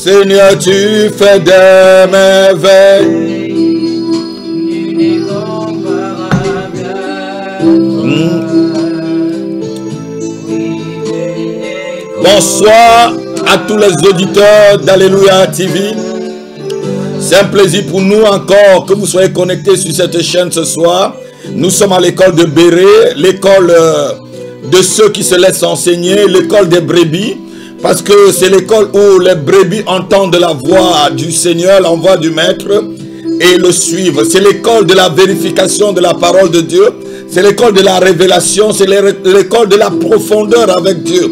Seigneur, tu fais des merveilles. Bonsoir à tous les auditeurs d'Alléluia TV. C'est un plaisir pour nous encore que vous soyez connectés sur cette chaîne ce soir. Nous sommes à l'école de Béret, l'école de ceux qui se laissent enseigner, l'école des brebis. Parce que c'est l'école où les brebis entendent la voix du Seigneur, la voix du Maître et le suivent. C'est l'école de la vérification de la parole de Dieu. C'est l'école de la révélation, c'est l'école de la profondeur avec Dieu.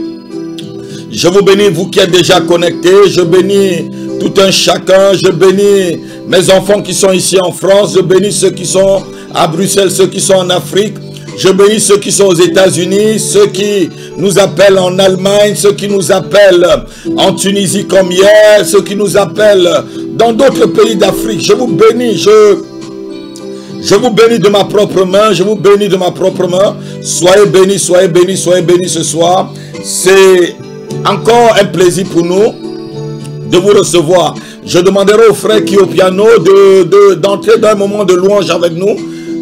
Je vous bénis, vous qui êtes déjà connectés. Je bénis tout un chacun. Je bénis mes enfants qui sont ici en France. Je bénis ceux qui sont à Bruxelles, ceux qui sont en Afrique. Je bénis ceux qui sont aux États-Unis, ceux qui nous appellent en Allemagne, ceux qui nous appellent en Tunisie comme hier, ceux qui nous appellent dans d'autres pays d'Afrique. Je vous bénis, je vous bénis de ma propre main, je vous bénis de ma propre main. Soyez bénis, soyez bénis, soyez bénis ce soir. C'est encore un plaisir pour nous de vous recevoir. Je demanderai aux frères qui au piano d'entrer dans un moment de louange avec nous,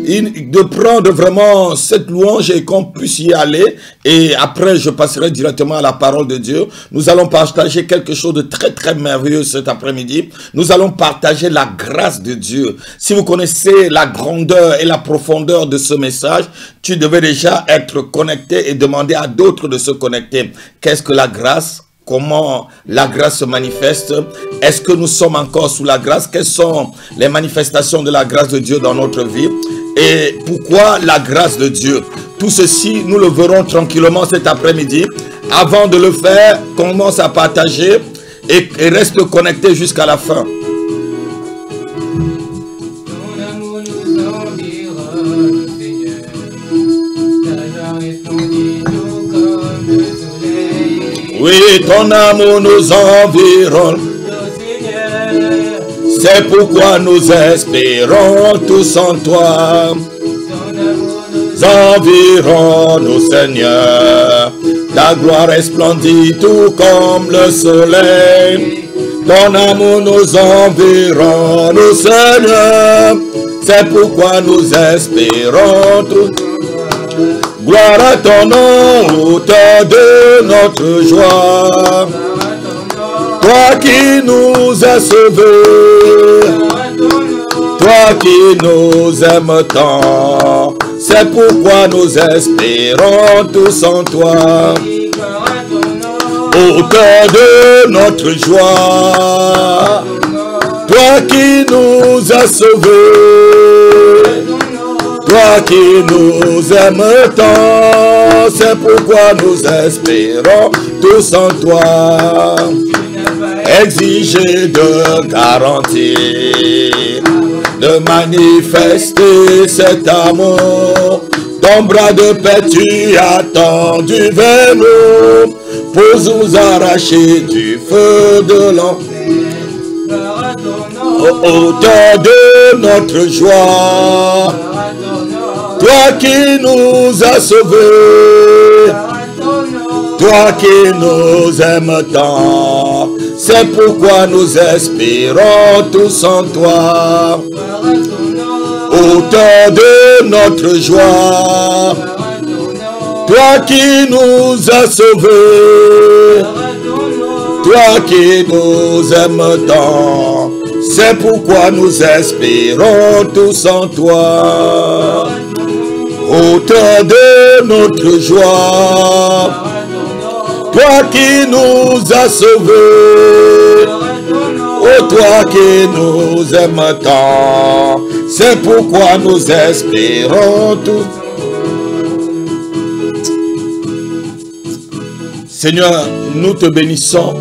de prendre vraiment cette louange et qu'on puisse y aller. Et après, je passerai directement à la parole de Dieu. Nous allons partager quelque chose de très très merveilleux cet après-midi. Nous allons partager la grâce de Dieu. Si vous connaissez la grandeur et la profondeur de ce message, tu devais déjà être connecté et demander à d'autres de se connecter. Qu'est-ce que la grâce ? Comment la grâce se manifeste? Est-ce que nous sommes encore sous la grâce? Quelles sont les manifestations de la grâce de Dieu dans notre vie? Et pourquoi la grâce de Dieu? Tout ceci, nous le verrons tranquillement cet après-midi. Avant de le faire, commence à partager et reste connecté jusqu'à la fin. Oui, ton amour nous environne. C'est pourquoi nous espérons tous en toi. Environne-nous, Seigneur. Ta gloire est splendide tout comme le soleil. Ton amour nous environne, Seigneur. C'est pourquoi nous espérons tous. Gloire à ton nom, auteur de notre joie. Toi qui nous as sauvés, toi qui nous aimes tant, c'est pourquoi nous espérons tous en toi. Auteur de notre joie, toi qui nous as sauvés, toi qui nous aimes tant, c'est pourquoi nous espérons tous en toi. Exiger de garantir, de manifester cet amour. Ton bras de paix tu as tendu vers nous, pour nous arracher du feu de l'enfer. Auteur de notre joie, toi qui nous as sauvés, toi qui nous aimes tant, c'est pourquoi nous espérons tous en toi. Auteur de notre joie, toi qui nous as sauvés, toi qui nous aimes tant, c'est pourquoi nous espérons tous en toi. Auteur de notre joie, toi qui nous as sauvés, oh toi qui nous aimes tant, c'est pourquoi nous espérons tout. Seigneur, nous te bénissons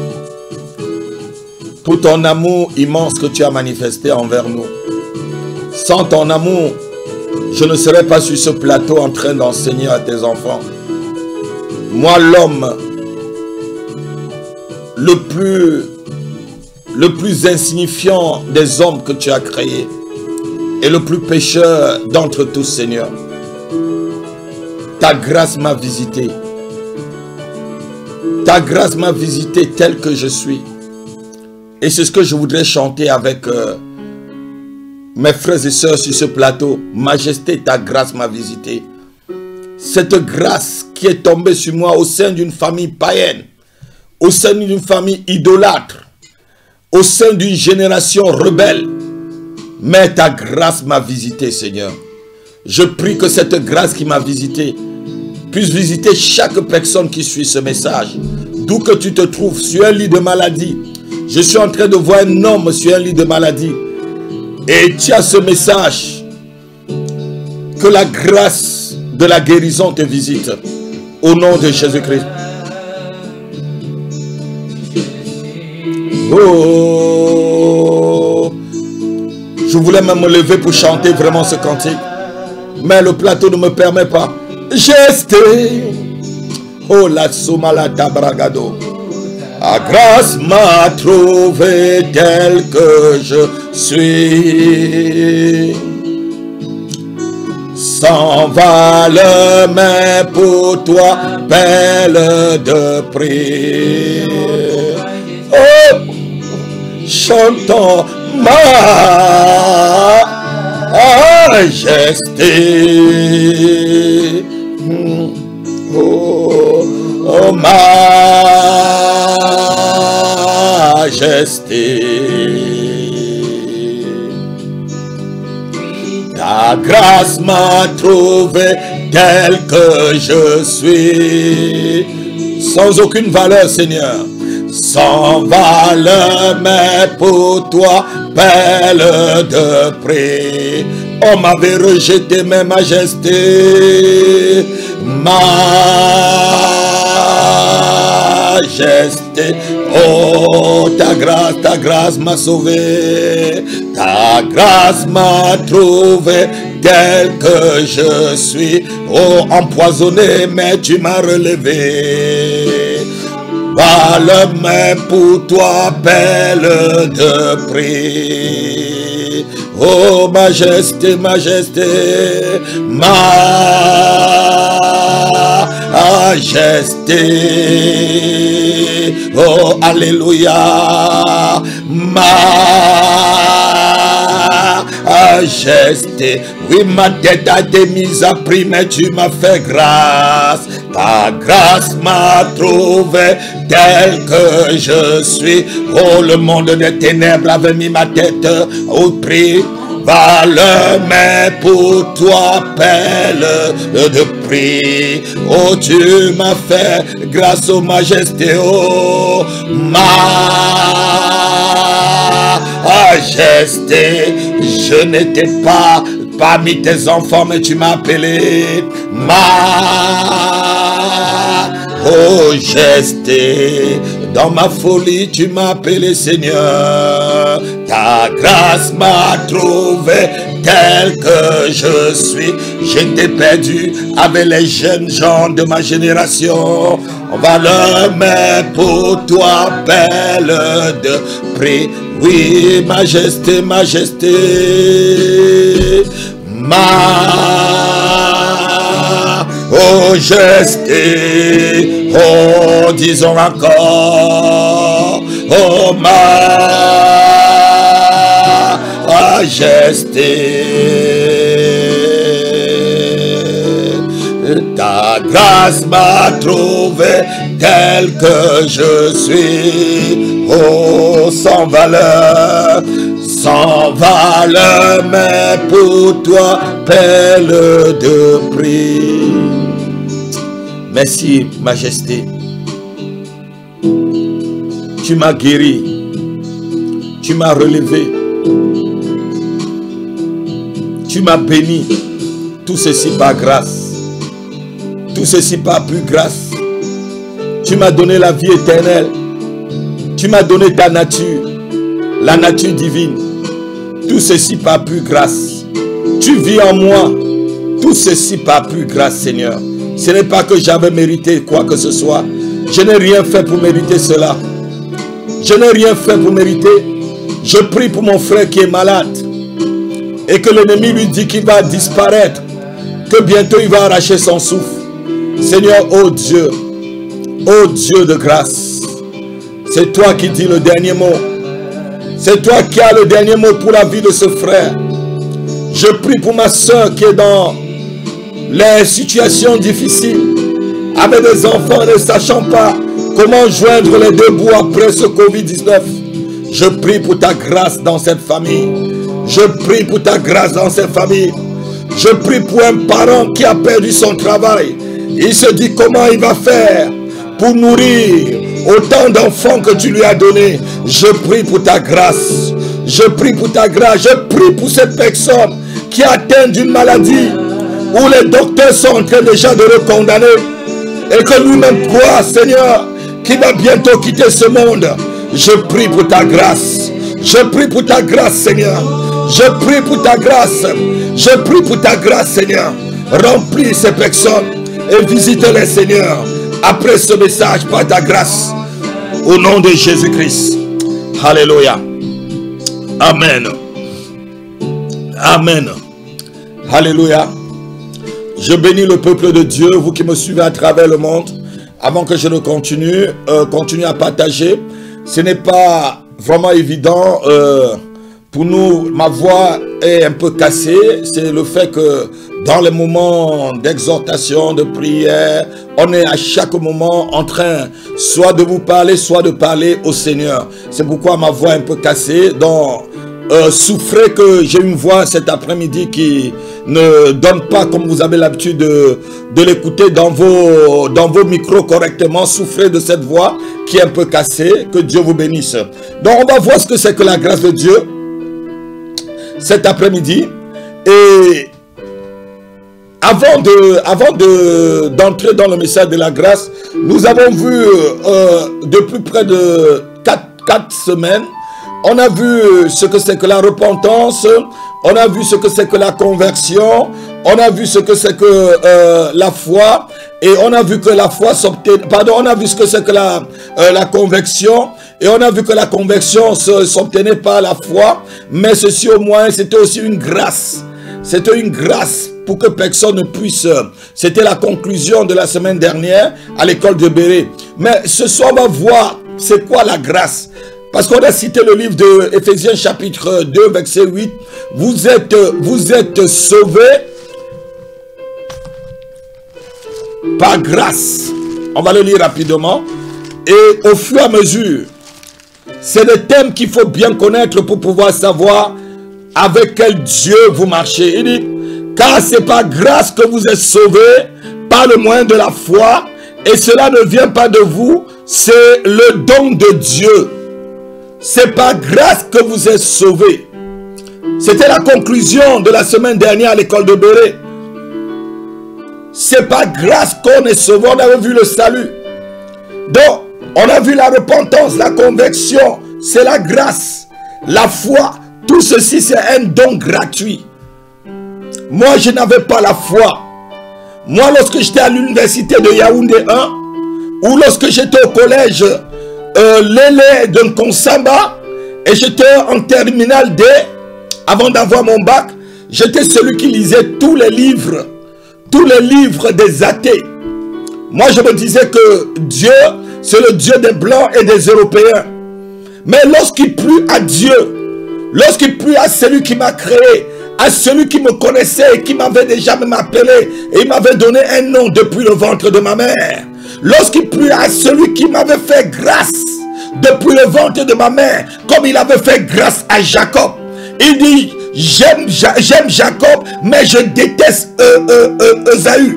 pour ton amour immense que tu as manifesté envers nous. Sans ton amour, je ne serais pas sur ce plateau en train d'enseigner à tes enfants. Moi, l'homme le plus insignifiant des hommes que tu as créés et le plus pécheur d'entre tous, Seigneur. Ta grâce m'a visité. Ta grâce m'a visité tel que je suis. Et c'est ce que je voudrais chanter avec mes frères et sœurs sur ce plateau. Majesté, ta grâce m'a visité. Cette grâce qui est tombée sur moi au sein d'une famille païenne, au sein d'une famille idolâtre, au sein d'une génération rebelle. Mais ta grâce m'a visité, Seigneur. Je prie que cette grâce qui m'a visité puisse visiter chaque personne qui suit ce message. D'où que tu te trouves, sur un lit de maladie. Je suis en train de voir un homme sur un lit de maladie. Et tu as ce message. Que la grâce de la guérison te visite. Au nom de Jésus-Christ. Oh, je voulais même me lever pour chanter vraiment ce cantique. Mais le plateau ne me permet pas. Gesté. Oh la Somalata Bragado. La grâce m'a trouvé tel que je suis. Sans valeur, mais pour toi, belle de prix. Oh, chantons majesté. Oh, majesté. Ta grâce m'a trouvé tel que je suis. Sans aucune valeur, Seigneur. Sans valeur, mais pour toi, belle de prix. On m'avait rejeté, mais majesté, majesté. Oh, ta grâce m'a sauvé. Ta grâce m'a trouvé tel que je suis. Oh, empoisonné, mais tu m'as relevé. Valeur même pour toi, belle de prix. Oh, majesté, majesté, majesté. Oh, alléluia, majesté. Oui, ma tête a été mise à prix, mais tu m'as fait grâce. Ta grâce m'a trouvé tel que je suis. Oh, le monde des ténèbres avait mis ma tête au prix. Valeur, mais pour toi, belle de prix. Oh, tu m'as fait grâce aux majestés. Oh, majesté. Je n'étais pas parmi tes enfants, mais tu m'as appelé majesté. Dans ma folie, tu m'as appelé Seigneur. Ta grâce m'a trouvé tel que je suis. J'étais perdu avec les jeunes gens de ma génération. On va le mettre pour toi, belle de prix. Oui, majesté, majesté. Majesté, oh, disons encore, oh, majesté. Ta grâce m'a trouvé tel que je suis, oh, sans valeur, mais pour toi, belle de prix. Merci, majesté. Tu m'as guéri, tu m'as relevé, tu m'as béni. Tout ceci par grâce. Tout ceci par plus grâce. Tu m'as donné la vie éternelle. Tu m'as donné ta nature, la nature divine. Tout ceci par plus grâce. Tu vis en moi. Tout ceci par plus grâce, Seigneur. Ce n'est pas que j'avais mérité quoi que ce soit. Je n'ai rien fait pour mériter cela. Je n'ai rien fait pour mériter. Je prie pour mon frère qui est malade. Et que l'ennemi lui dit qu'il va disparaître. Que bientôt il va arracher son souffle. Seigneur, oh Dieu de grâce, c'est toi qui dis le dernier mot. C'est toi qui as le dernier mot pour la vie de ce frère. Je prie pour ma soeur qui est dans les situations difficiles, avec des enfants ne sachant pas comment joindre les deux bouts après ce Covid-19. Je prie pour ta grâce dans cette famille. Je prie pour ta grâce dans cette famille. Je prie pour un parent qui a perdu son travail. Il se dit comment il va faire pour nourrir autant d'enfants que tu lui as donnés. Je prie pour ta grâce. Je prie pour ta grâce. Je prie pour cette personne qui est atteinte d'une maladie où les docteurs sont en train déjà de le condamner. Et que lui-même croit, Seigneur, qu'il va bientôt quitter ce monde. Je prie pour ta grâce. Je prie pour ta grâce, Seigneur. Je prie pour ta grâce. Je prie pour ta grâce, Seigneur. Remplis ces personnes et visite-les, Seigneur, après ce message par ta grâce. Au nom de Jésus-Christ. Alléluia. Amen. Amen. Alléluia. Je bénis le peuple de Dieu, vous qui me suivez à travers le monde. Avant que je ne continue, continue à partager. Ce n'est pas vraiment évident pour nous. Ma voix est un peu cassée. C'est le fait que dans les moments d'exhortation, de prière, on est à chaque moment en train soit de vous parler, soit de parler au Seigneur. C'est pourquoi ma voix est un peu cassée. Donc, souffrez que j'ai une voix cet après-midi qui ne donne pas comme vous avez l'habitude de l'écouter dans vos micros correctement. Souffrez de cette voix qui est un peu cassée. Que Dieu vous bénisse. Donc on va voir ce que c'est que la grâce de Dieu cet après-midi. Et avant d'entrer dans le message de la grâce, nous avons vu depuis près de 4 semaines, on a vu ce que c'est que la repentance, on a vu ce que c'est que la conversion, on a vu ce que c'est que la foi, et on a vu que la foi s'obtient, pardon, on a vu ce que c'est que la conversion, et on a vu que la conversion s'obtenait par la foi, mais ceci au moins c'était aussi une grâce. C'était une grâce pour que personne ne puisse. C'était la conclusion de la semaine dernière à l'école de Béret. Mais ce soir on va voir c'est quoi la grâce. Parce qu'on a cité le livre de Éphésiens chapitre 2 verset 8. Vous êtes sauvés par grâce. On va le lire rapidement. Et au fur et à mesure, c'est le thème qu'il faut bien connaître pour pouvoir savoir avec quel Dieu vous marchez. Il dit, car c'est par grâce que vous êtes sauvés par le moyen de la foi. Et cela ne vient pas de vous, c'est le don de Dieu. C'est par grâce que vous êtes sauvés. C'était la conclusion de la semaine dernière à l'école de Béret. C'est par grâce qu'on est sauvé. On avait vu le salut. Donc, on a vu la repentance, la conversion. C'est la grâce. La foi. Tout ceci, c'est un don gratuit. Moi, je n'avais pas la foi. Moi, lorsque j'étais à l'université de Yaoundé 1, ou lorsque j'étais au collège Lélé de Nkonsamba, et j'étais en terminale D, avant d'avoir mon bac, j'étais celui qui lisait tous les livres des athées. Moi, je me disais que Dieu, c'est le Dieu des Blancs et des Européens. Mais lorsqu'il plut à Dieu, lorsqu'il plut à celui qui m'a créé, à celui qui me connaissait et qui m'avait déjà même appelé, et il m'avait donné un nom depuis le ventre de ma mère, lorsqu'il plut à celui qui m'avait fait grâce depuis le ventre de ma mère, comme il avait fait grâce à Jacob, il dit, j'aime Jacob, mais je déteste Ésaü.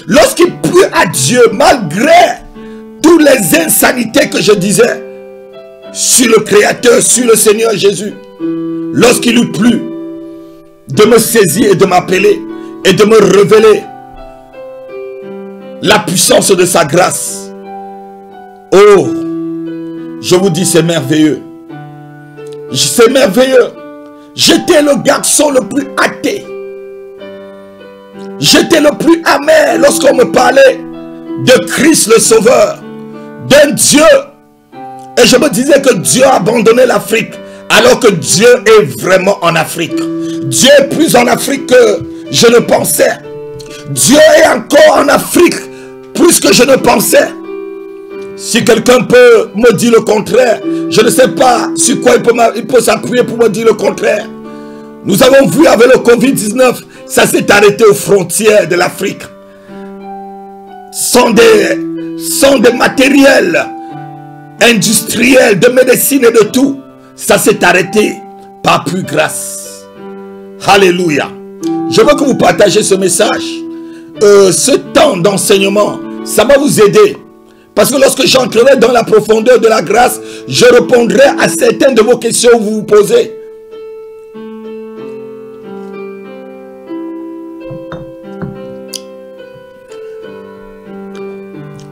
Lorsqu'il plut à Dieu, malgré toutes les insanités que je disais sur le Créateur, sur le Seigneur Jésus, lorsqu'il eut plu de me saisir et de m'appeler et de me révéler la puissance de sa grâce, oh, je vous dis, c'est merveilleux. C'est merveilleux. J'étais le garçon le plus athée. J'étais le plus amer lorsqu'on me parlait de Christ le Sauveur, d'un Dieu. Et je me disais que Dieu a abandonné l'Afrique, alors que Dieu est vraiment en Afrique. Dieu est plus en Afrique que je ne pensais. Dieu est encore en Afrique plus que je ne pensais. Si quelqu'un peut me dire le contraire, je ne sais pas sur quoi il peut s'appuyer pour me dire le contraire. Nous avons vu avec le Covid-19, ça s'est arrêté aux frontières de l'Afrique. Sans des matériels industriels, de médecine et de tout. Ça s'est arrêté par pure grâce. Alléluia. Je veux que vous partagez ce message. Ce temps d'enseignement, ça va vous aider. Parce que lorsque j'entrerai dans la profondeur de la grâce, je répondrai à certaines de vos questions que vous vous posez.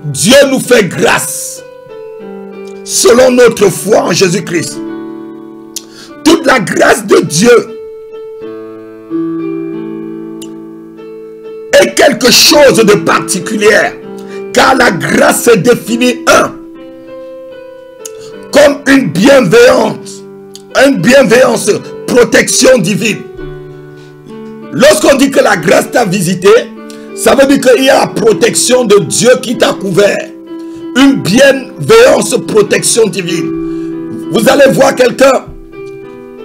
Dieu nous fait grâce selon notre foi en Jésus-Christ. Toute la grâce de Dieu est quelque chose de particulier, car la grâce se définit comme une bienveillance, protection divine. Lorsqu'on dit que la grâce t'a visité, ça veut dire qu'il y a la protection de Dieu qui t'a couvert. Une bienveillance, protection divine. Vous allez voir quelqu'un,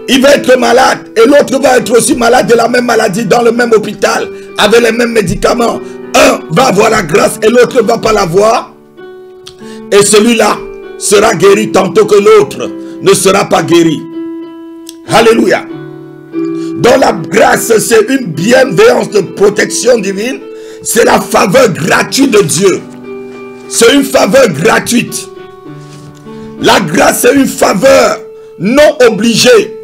il va être malade et l'autre va être aussi malade de la même maladie dans le même hôpital avec les mêmes médicaments. Un va avoir la grâce et l'autre ne va pas l'avoir. Et celui-là sera guéri tantôt que l'autre ne sera pas guéri. Alléluia. Donc la grâce, c'est une bienveillance de protection divine. C'est la faveur gratuite de Dieu. C'est une faveur gratuite. La grâce, c'est une faveur non obligée.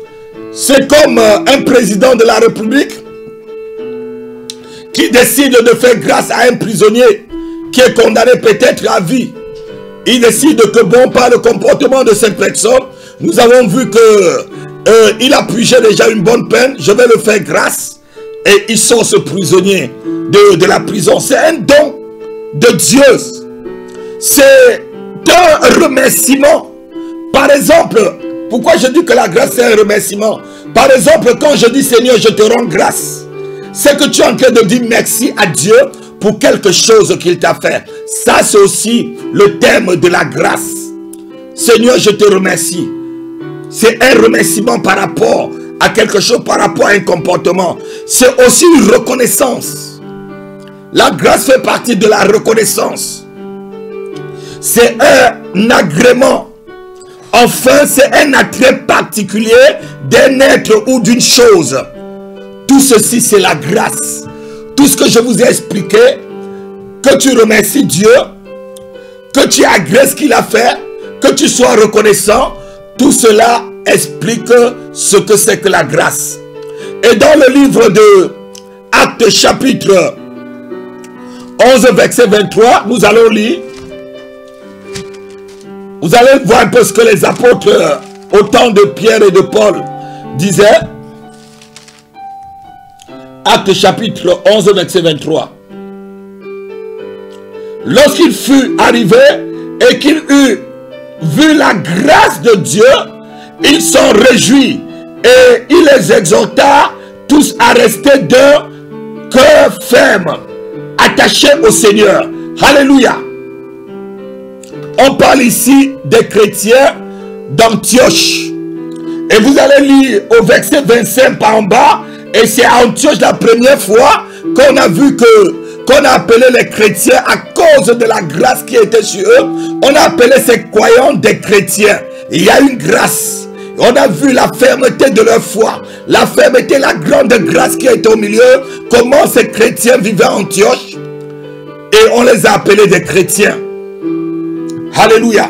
C'est comme un président de la République qui décide de faire grâce à un prisonnier qui est condamné peut-être à vie. Il décide que bon, par le comportement de cette personne, nous avons vu que il a purgé déjà une bonne peine. Je vais le faire grâce. Et il sort ce prisonnier de la prison. C'est un don de Dieu. C'est un remerciement. Par exemple, pourquoi je dis que la grâce c'est un remerciement? Par exemple, quand je dis Seigneur, je te rends grâce, c'est que tu es en train de dire merci à Dieu pour quelque chose qu'il t'a fait. Ça, c'est aussi le thème de la grâce. Seigneur, je te remercie. C'est un remerciement par rapport à quelque chose, par rapport à un comportement. C'est aussi une reconnaissance. La grâce fait partie de la reconnaissance. C'est un agrément. Enfin, c'est un attrait particulier d'un être ou d'une chose. Tout ceci, c'est la grâce. Tout ce que je vous ai expliqué, que tu remercies Dieu, que tu agrées ce qu'il a fait, que tu sois reconnaissant, tout cela explique ce que c'est que la grâce. Et dans le livre de Actes chapitre 11 verset 23, nous allons lire. Vous allez voir un peu ce que les apôtres au temps de Pierre et de Paul disaient. Actes chapitre 11 verset 23. Lorsqu'il fut arrivé et qu'il eut vu la grâce de Dieu, il s'en réjouit et il les exhorta tous à rester d'un cœur ferme, attachés au Seigneur. Alléluia. On parle ici des chrétiens d'Antioche. Et vous allez lire au verset 25 par en bas. Et c'est à Antioche la première fois qu'on a vu qu'on a appelé les chrétiens à cause de la grâce qui était sur eux. On a appelé ces croyants des chrétiens. Il y a une grâce. On a vu la fermeté de leur foi. La fermeté, la grande grâce qui était au milieu. Comment ces chrétiens vivaient à Antioche. Et on les a appelés des chrétiens. Alléluia.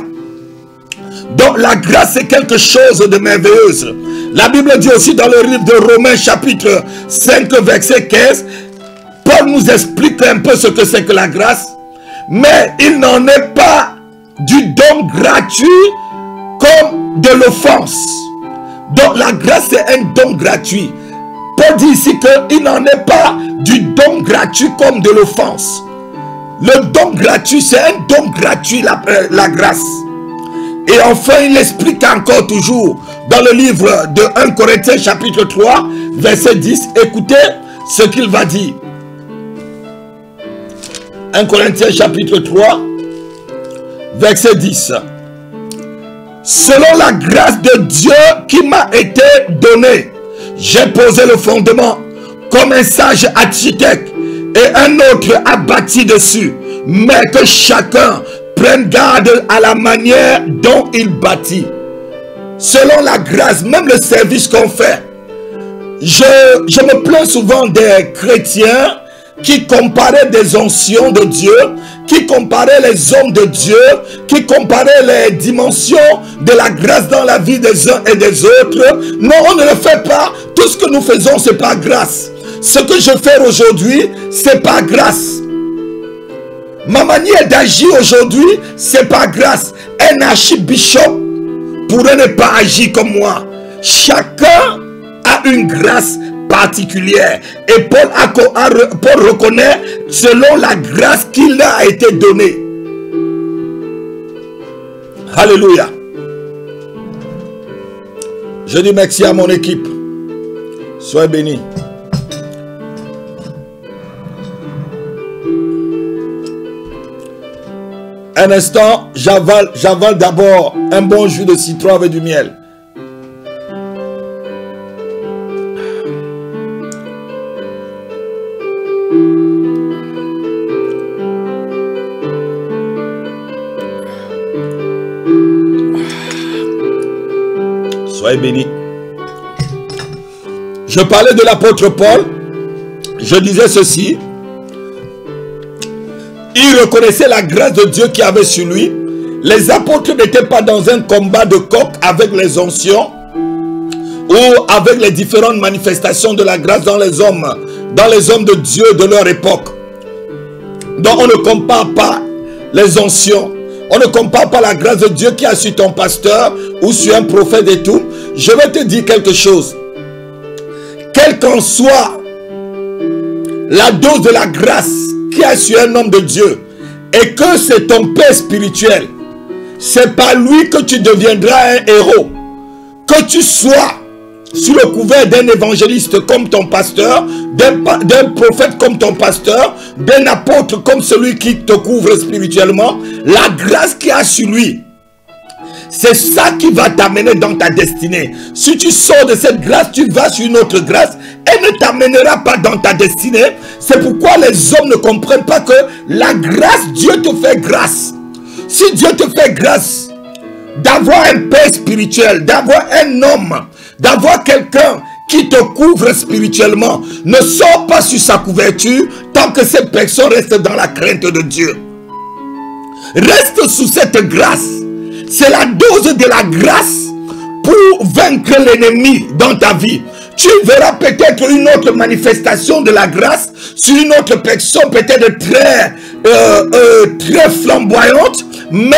Donc la grâce c'est quelque chose de merveilleux. La Bible dit aussi dans le livre de Romains chapitre 5 verset 15, Paul nous explique un peu ce que c'est que la grâce. Mais il n'en est pas du don gratuit comme de l'offense. Donc la grâce c'est un don gratuit. Paul dit ici qu'il n'en est pas du don gratuit comme de l'offense. Le don gratuit, c'est un don gratuit, la grâce. Et enfin, il explique encore toujours dans le livre de 1 Corinthiens chapitre 3, verset 10. Écoutez ce qu'il va dire. 1 Corinthiens chapitre 3, verset 10. Selon la grâce de Dieu qui m'a été donnée, j'ai posé le fondement comme un sage architecte et un autre a bâti dessus. Mais que chacun prenne garde à la manière dont il bâtit. Selon la grâce, même le service qu'on fait. Je me plains souvent des chrétiens qui comparaient des onction de Dieu, qui comparaient les hommes de Dieu, qui comparaient les dimensions de la grâce dans la vie des uns et des autres. Non, on ne le fait pas. Tout ce que nous faisons, c'est par grâce. Ce que je fais aujourd'hui, c'est par grâce. Ma manière d'agir aujourd'hui, c'est par grâce. Un archibishop pourrait ne pas agir comme moi. Chacun a une grâce particulière. Et Paul reconnaît selon la grâce qu'il a été donnée. Alléluia. Je dis merci à mon équipe. Soyez bénis. Un instant, j'avale d'abord un bon jus de citron avec du miel. Soyez bénis. Je parlais de l'apôtre Paul. Je disais ceci. Il reconnaissait la grâce de Dieu qui avait sur lui. Les apôtres n'étaient pas dans un combat de coq avec les oncions ou avec les différentes manifestations de la grâce dans les hommes de Dieu de leur époque. Donc on ne compare pas les oncions. On ne compare pas la grâce de Dieu qui a sur ton pasteur ou sur un prophète et tout. Je vais te dire quelque chose. Quelle qu'en soit la dose de la grâce qui a sur un homme de Dieu et que c'est ton père spirituel, c'est par lui que tu deviendras un héros. Que tu sois sous le couvert d'un évangéliste comme ton pasteur, d'un prophète comme ton pasteur, d'un apôtre comme celui qui te couvre spirituellement, la grâce qu'il a sur lui, c'est ça qui va t'amener dans ta destinée. Si tu sors de cette grâce, tu vas sur une autre grâce, elle ne t'amènera pas dans ta destinée. C'est pourquoi les hommes ne comprennent pas que la grâce, Dieu te fait grâce. Si Dieu te fait grâce d'avoir un père spirituel, d'avoir un homme, d'avoir quelqu'un qui te couvre spirituellement, ne sors pas sur sa couverture tant que cette personne reste dans la crainte de Dieu. Reste sous cette grâce. C'est la dose de la grâce pour vaincre l'ennemi dans ta vie. Tu verras peut-être une autre manifestation de la grâce sur une autre personne, peut-être très flamboyante, mais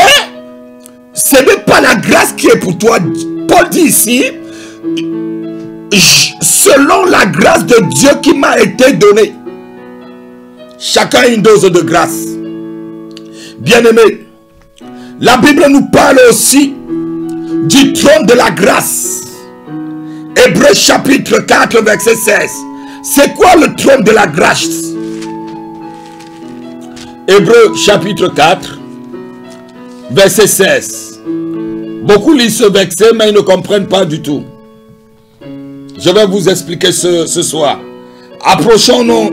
ce n'est pas la grâce qui est pour toi. Paul dit ici, selon la grâce de Dieu qui m'a été donnée. Chacun a une dose de grâce. Bien-aimé, la Bible nous parle aussi du trône de la grâce. Hébreux chapitre 4 verset 16. C'est quoi le trône de la grâce? Hébreux chapitre 4 verset 16. Beaucoup lisent ce verset mais ils ne comprennent pas du tout. Je vais vous expliquer ce soir. Approchons-nous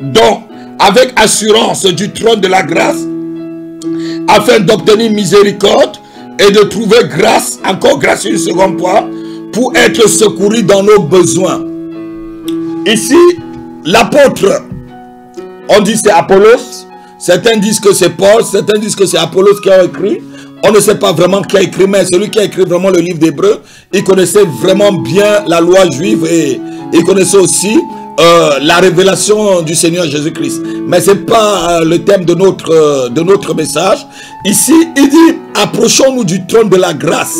donc avec assurance du trône de la grâce afin d'obtenir miséricorde et de trouver grâce, encore grâce une seconde fois, pour être secouru dans nos besoins. Ici, l'apôtre, on dit c'est Apollos, certains disent que c'est Paul, certains disent que c'est Apollos qui a écrit. On ne sait pas vraiment qui a écrit, mais celui qui a écrit vraiment le livre d'Hébreux, il connaissait vraiment bien la loi juive et il connaissait aussi la révélation du Seigneur Jésus-Christ. Mais ce n'est pas le thème de notre message. Ici, il dit, approchons-nous du trône de la grâce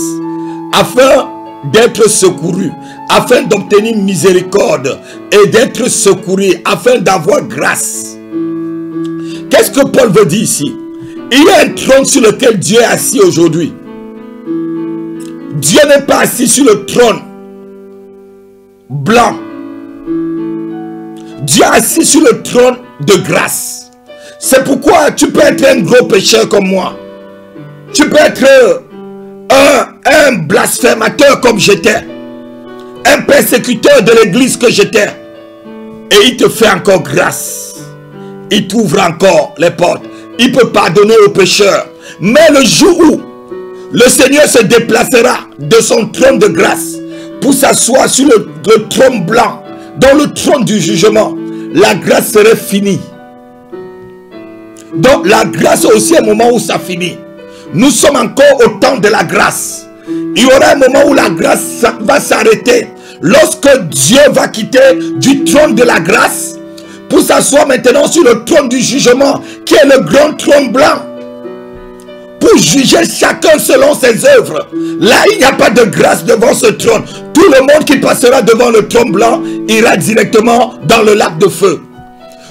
afin d'être secourus, afin d'obtenir miséricorde et d'être secourus, afin d'avoir grâce. Qu'est-ce que Paul veut dire ici? Il y a un trône sur lequel Dieu est assis aujourd'hui. Dieu n'est pas assis sur le trône blanc. Dieu est assis sur le trône de grâce. C'est pourquoi tu peux être un gros pécheur comme moi. Tu peux être un blasphémateur comme j'étais. Un persécuteur de l'église que j'étais. Et il te fait encore grâce. Il t'ouvre encore les portes. Il peut pardonner aux pécheurs. Mais le jour où le Seigneur se déplacera de son trône de grâce pour s'asseoir sur le trône blanc, dans le trône du jugement, la grâce serait finie. Donc la grâce est aussi un moment où ça finit. Nous sommes encore au temps de la grâce. Il y aura un moment où la grâce va s'arrêter. Lorsque Dieu va quitter du trône de la grâce pour s'asseoir maintenant sur le trône du jugement, qui est le grand trône blanc, pour juger chacun selon ses œuvres. Là, il n'y a pas de grâce devant ce trône. Tout le monde qui passera devant le trône blanc ira directement dans le lac de feu.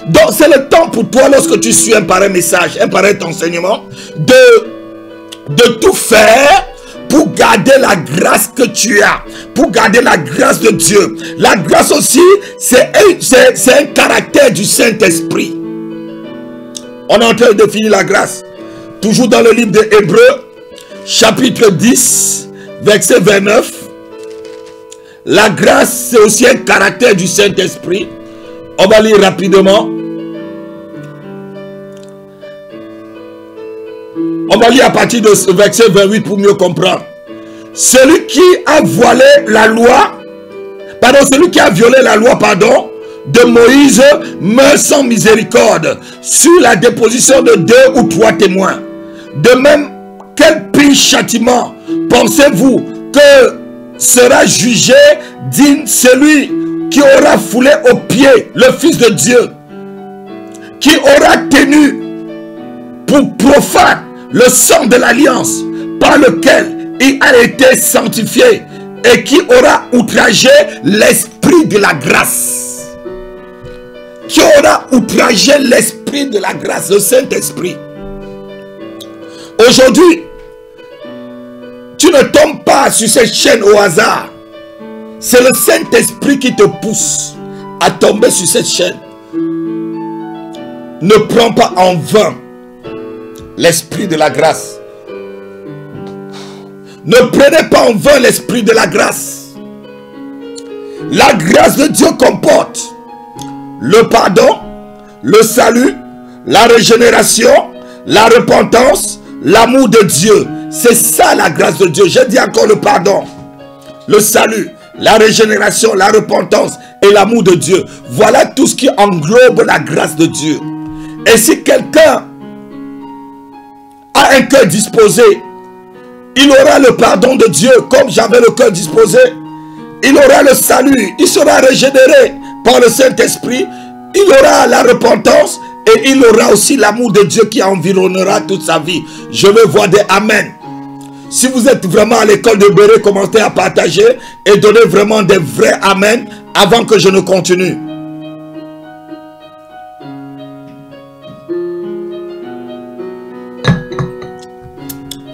Donc, c'est le temps pour toi, lorsque tu suis un pareil message, un pareil enseignement, de tout faire pour garder la grâce que tu as, pour garder la grâce de Dieu. La grâce aussi, c'est un caractère du Saint-Esprit. On est en train de définir la grâce. Toujours dans le livre de Hébreux, chapitre 10, verset 29. La grâce, c'est aussi un caractère du Saint-Esprit. On va lire rapidement. On va lire à partir de ce verset 28 pour mieux comprendre. Celui qui a voilé la loi, celui qui a violé la loi, de Moïse meurt sans miséricorde sur la déposition de 2 ou 3 témoins. De même, quel pire châtiment pensez-vous que sera jugé digne celui qui aura foulé aux pieds le Fils de Dieu, qui aura tenu pour profane le sang de l'alliance par lequel il a été sanctifié et qui aura outragé l'esprit de la grâce. Qui aura outragé l'esprit de la grâce, le Saint-Esprit. Aujourd'hui, tu ne tombes pas sur cette chaîne au hasard. C'est le Saint-Esprit qui te pousse à tomber sur cette chaîne. Ne prends pas en vain l'esprit de la grâce. Ne prenez pas en vain l'esprit de la grâce. La grâce de Dieu comporte le pardon, le salut, la régénération, la repentance, l'amour de Dieu. C'est ça la grâce de Dieu. J'ai dit encore le pardon, le salut, la régénération, la repentance et l'amour de Dieu. Voilà tout ce qui englobe la grâce de Dieu. Et si quelqu'un a un cœur disposé, il aura le pardon de Dieu comme j'avais le cœur disposé. Il aura le salut, il sera régénéré par le Saint-Esprit. Il aura la repentance et il aura aussi l'amour de Dieu qui environnera toute sa vie. Je veux voir des amen. Si vous êtes vraiment à l'école de Béret, commencez à partager et donnez vraiment des vrais amen avant que je ne continue.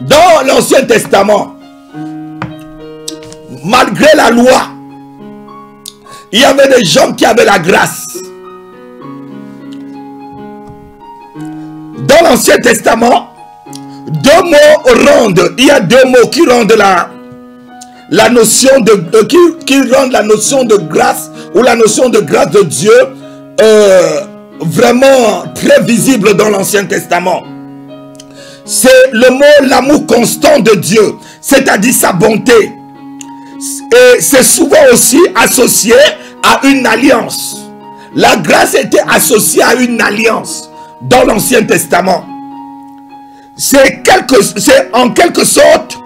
Dans l'Ancien Testament, malgré la loi, il y avait des gens qui avaient la grâce. Dans l'Ancien Testament, il y a deux mots qui rendent la notion de grâce ou la notion de grâce de Dieu vraiment très visible dans l'Ancien Testament. C'est le mot l'amour constant de Dieu, c'est-à-dire sa bonté. Et c'est souvent aussi associé à une alliance. La grâce était associée à une alliance dans l'Ancien Testament. C'est en quelque sorte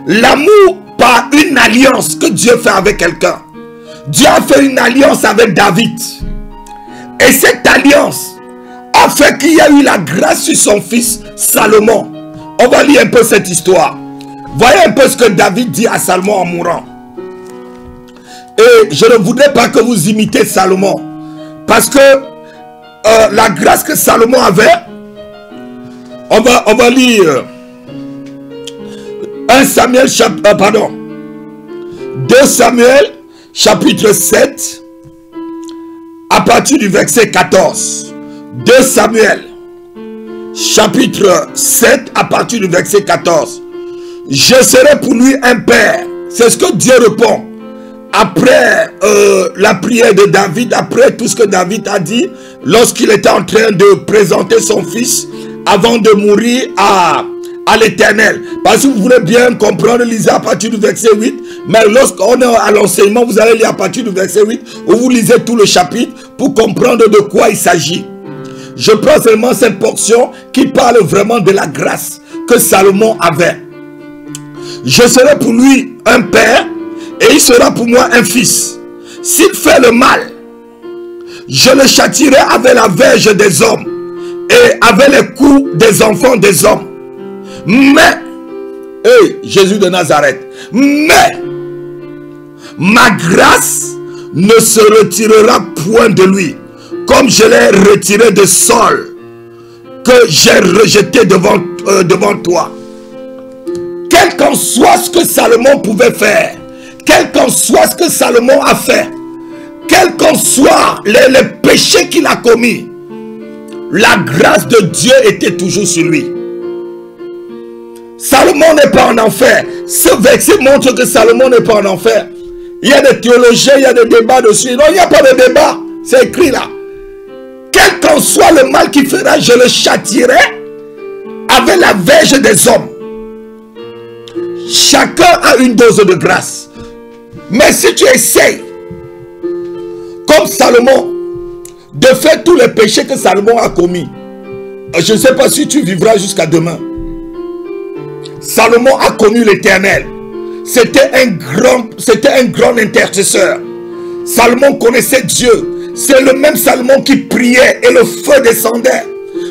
l'amour par une alliance que Dieu fait avec quelqu'un. Dieu a fait une alliance avec David. Et cette alliance a fait qu'il y a eu la grâce sur son fils Salomon. On va lire un peu cette histoire. Voyez un peu ce que David dit à Salomon en mourant. Et je ne voudrais pas que vous imitez Salomon. Parce que la grâce que Salomon avait, on va lire 2 Samuel chapitre 7 à partir du verset 14. 2 Samuel chapitre 7 à partir du verset 14. Je serai pour lui un père. C'est ce que Dieu répond. Après la prière de David, après tout ce que David a dit, lorsqu'il était en train de présenter son fils avant de mourir à l'Éternel. Parce que vous voulez bien comprendre, lisez à partir du verset 8. Mais lorsqu'on est à l'enseignement, vous allez lire à partir du verset 8, où vous lisez tout le chapitre pour comprendre de quoi il s'agit. Je prends seulement cette portion qui parle vraiment de la grâce que Salomon avait. Je serai pour lui un père et il sera pour moi un fils. S'il fait le mal, je le châtierai avec la verge des hommes et avec les coups des enfants des hommes. Mais, Jésus de Nazareth, mais ma grâce ne se retirera point de lui, comme je l'ai retiré de Saul, que j'ai rejeté devant toi. Quel qu'en soit ce que Salomon pouvait faire, quel qu'en soit ce que Salomon a fait, quel qu'en soit les péchés qu'il a commis, la grâce de Dieu était toujours sur lui. Salomon n'est pas en enfer. Ce verset montre que Salomon n'est pas en enfer. Il y a des théologiens, il y a des débats dessus. Non, il n'y a pas de débat. C'est écrit là. Quel qu'en soit le mal qu'il fera, je le châtierai avec la verge des hommes. Chacun a une dose de grâce. Mais si tu essayes, comme Salomon, de faire tous les péchés que Salomon a commis, je ne sais pas si tu vivras jusqu'à demain. Salomon a connu l'Éternel. C'était un grand intercesseur. Salomon connaissait Dieu. C'est le même Salomon qui priait et le feu descendait.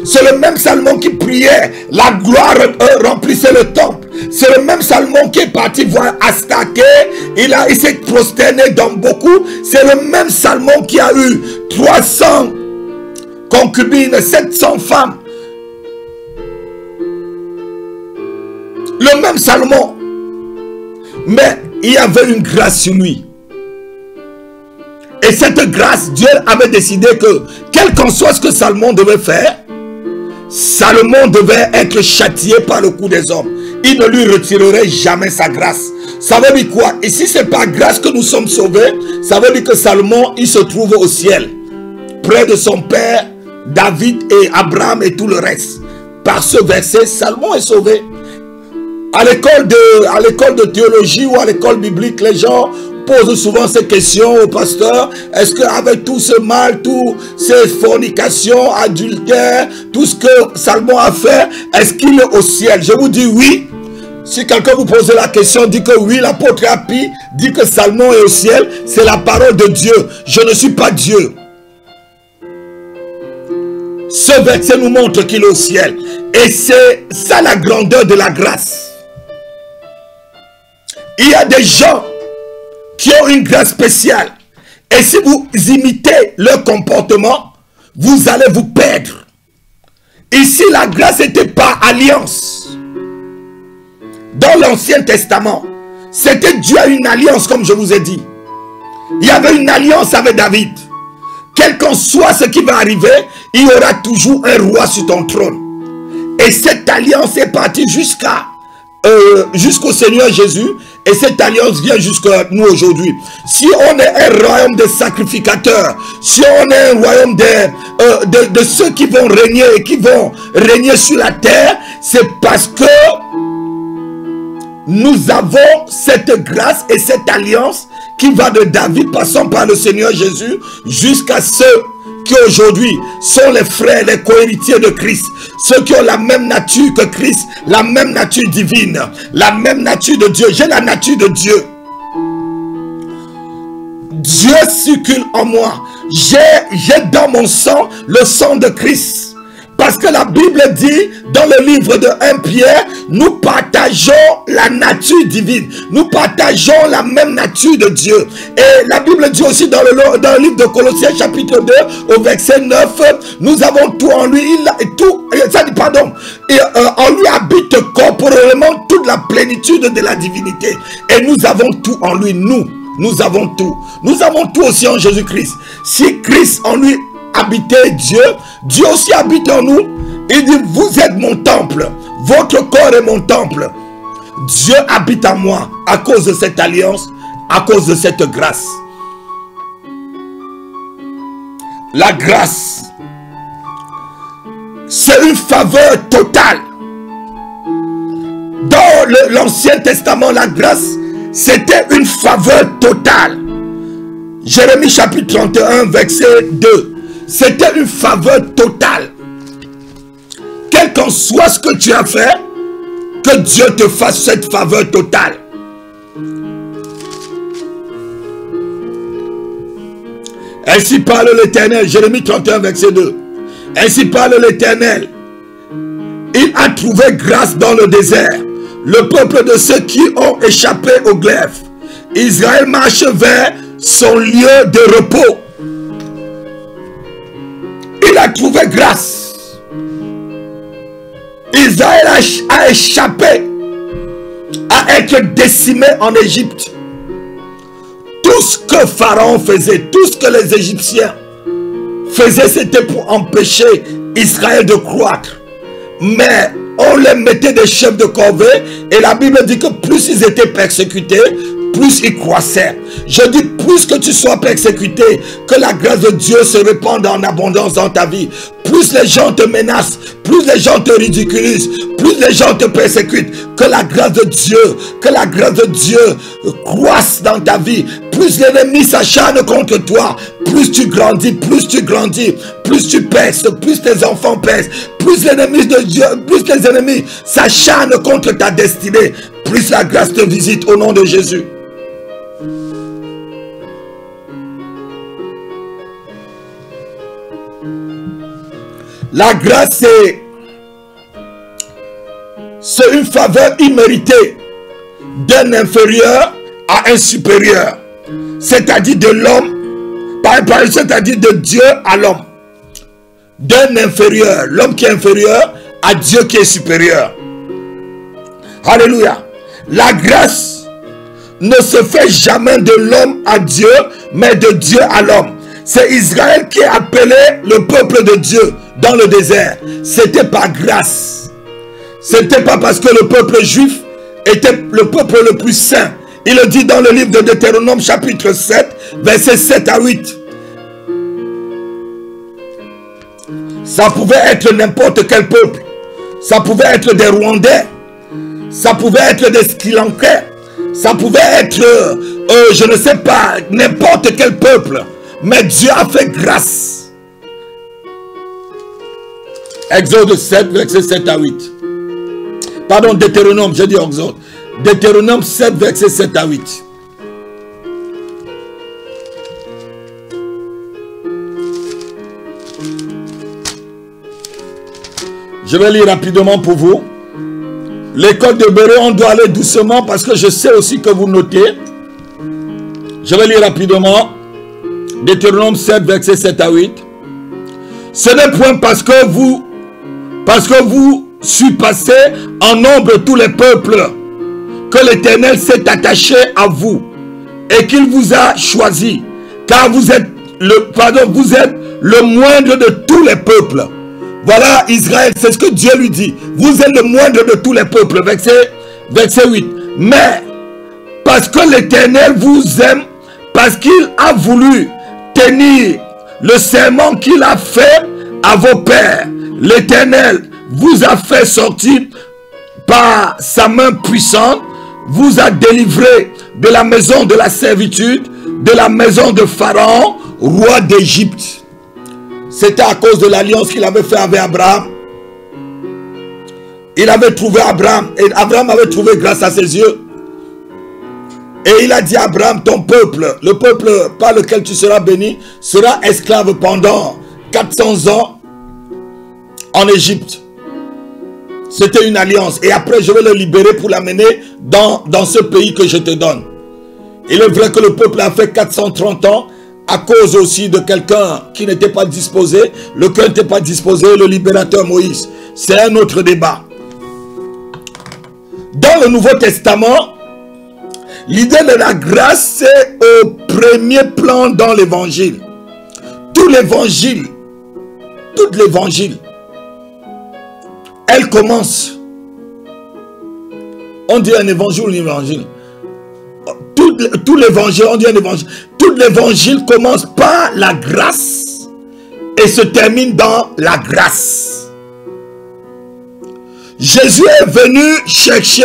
C'est le même Salomon qui priait, la gloire remplissait le temple. C'est le même Salomon qui est parti voir Astaké. Il s'est prosterné dans beaucoup. C'est le même Salomon qui a eu 300 concubines, 700 femmes. Le même Salomon. Mais il y avait une grâce sur lui. Et cette grâce, Dieu avait décidé que, quel qu'en soit ce que Salomon devait faire, Salomon devait être châtié par le coup des hommes. Il ne lui retirerait jamais sa grâce. Ça veut dire quoi? Et si c'est par grâce que nous sommes sauvés, ça veut dire que Salomon, il se trouve au ciel, près de son père, David et Abraham et tout le reste. Par ce verset, Salomon est sauvé. À l'école de théologie ou à l'école biblique, les gens posent souvent ces questions au pasteur. Est-ce qu'avec tout ce mal, toutes ces fornications, adultères, tout ce que Salomon a fait, est-ce qu'il est au ciel? Je vous dis oui. Si quelqu'un vous pose la question, dit que oui, l'apôtre Api dit que Salomon est au ciel, c'est la parole de Dieu. Je ne suis pas Dieu. Ce verset nous montre qu'il est au ciel. Et c'est ça la grandeur de la grâce. Il y a des gens qui ont une grâce spéciale. Et si vous imitez leur comportement, vous allez vous perdre. Ici, la grâce n'était pas alliance. Dans l'Ancien Testament, c'était Dieu a une alliance, comme je vous ai dit. Il y avait une alliance avec David. Quel qu'en soit ce qui va arriver, il y aura toujours un roi sur ton trône. Et cette alliance est partie jusqu'au Seigneur Jésus. Et cette alliance vient jusqu'à nous aujourd'hui. Si on est un royaume de sacrificateurs, si on est un royaume de ceux qui vont régner et qui vont régner sur la terre, c'est parce que nous avons cette grâce et cette alliance qui va de David, passant par le Seigneur Jésus, jusqu'à ceux qui aujourd'hui sont les frères, les cohéritiers de Christ, ceux qui ont la même nature que Christ, la même nature divine, la même nature de Dieu. J'ai la nature de Dieu. Dieu circule en moi. J'ai dans mon sang le sang de Christ. Parce que la Bible dit dans le livre de 1 Pierre, nous partageons la nature divine. Nous partageons la même nature de Dieu. Et la Bible dit aussi dans le livre de Colossiens chapitre 2 au verset 9, nous avons tout en lui. En lui habite corporellement toute la plénitude de la divinité. Et nous avons tout en lui. Nous avons tout. Nous avons tout aussi en Jésus-Christ. Si Christ en lui habitait Dieu, Dieu aussi habite en nous. Il dit, vous êtes mon temple. Votre corps est mon temple. Dieu habite en moi à cause de cette alliance, à cause de cette grâce. La grâce, c'est une faveur totale. Dans l'Ancien Testament, la grâce, c'était une faveur totale. Jérémie chapitre 31, verset 2. C'était une faveur totale. Quel qu'en soit ce que tu as fait, que Dieu te fasse cette faveur totale. Ainsi parle l'Éternel, Jérémie 31, verset 2. Ainsi parle l'Éternel. Il a trouvé grâce dans le désert, le peuple de ceux qui ont échappé au glaive. Israël marche vers son lieu de repos. Il a trouvé grâce. Israël a échappé à être décimé en Égypte. Tout ce que Pharaon faisait, tout ce que les Égyptiens faisaient, c'était pour empêcher Israël de croître. Mais on les mettait des chefs de corvée et la Bible dit que plus ils étaient persécutés, plus ils croissaient. Je dis, plus que tu sois persécuté, que la grâce de Dieu se répande en abondance dans ta vie. Plus les gens te menacent, plus les gens te ridiculisent, plus les gens te persécutent, que la grâce de Dieu croisse dans ta vie. Plus l'ennemi s'acharne contre toi, plus tu grandis, plus tu perces, plus tes enfants percent, plus l'ennemi de Dieu, plus tes ennemis s'acharnent contre ta destinée, plus la grâce te visite au nom de Jésus. La grâce, c'est une faveur imméritée d'un inférieur à un supérieur. C'est-à-dire de l'homme, c'est-à-dire de Dieu à l'homme. D'un inférieur, l'homme qui est inférieur à Dieu qui est supérieur. Alléluia. La grâce ne se fait jamais de l'homme à Dieu, mais de Dieu à l'homme. C'est Israël qui a appelé le peuple de Dieu dans le désert. C'était par grâce. C'était pas parce que le peuple juif était le peuple le plus saint. Il le dit dans le livre de Deutéronome chapitre 7, versets 7 à 8. Ça pouvait être n'importe quel peuple. Ça pouvait être des Rwandais. Ça pouvait être des Sri Lankais. Ça pouvait être, je ne sais pas, n'importe quel peuple. Mais Dieu a fait grâce. Exode 7, verset 7 à 8. Pardon, Deutéronome, j'ai dit Exode. Deutéronome 7, verset 7 à 8. Je vais lire rapidement pour vous. L'école de Béret, on doit aller doucement parce que je sais aussi que vous notez. Je vais lire rapidement. Deutéronome 7, verset 7 à 8. Ce n'est point parce que vous surpassez en nombre tous les peuples que l'Éternel s'est attaché à vous et qu'il vous a choisi, car vous êtes le moindre de tous les peuples. Voilà Israël, c'est ce que Dieu lui dit. Vous êtes le moindre de tous les peuples. Verset 8. Mais parce que l'Éternel vous aime, parce qu'il a voulu tenir le serment qu'il a fait à vos pères, l'Éternel vous a fait sortir par sa main puissante, vous a délivré de la maison de la servitude, de la maison de Pharaon, roi d'Égypte. C'était à cause de l'alliance qu'il avait fait avec Abraham. Il avait trouvé Abraham, et Abraham avait trouvé grâce à ses yeux. Et il a dit à Abraham, ton peuple, le peuple par lequel tu seras béni, sera esclave pendant 400 ans en Égypte. C'était une alliance. Et après, je vais le libérer pour l'amener dans ce pays que je te donne. Il est vrai que le peuple a fait 430 ans à cause aussi de quelqu'un qui n'était pas disposé. Le cœur n'était pas disposé, le libérateur Moïse. C'est un autre débat. Dans le Nouveau Testament, l'idée de la grâce, c'est au premier plan dans l'évangile. Tout l'évangile elle commence. On dit un évangile ou un évangile. Tout l'évangile, on dit un évangile. Tout l'évangile commence par la grâce et se termine dans la grâce. Jésus est venu chercher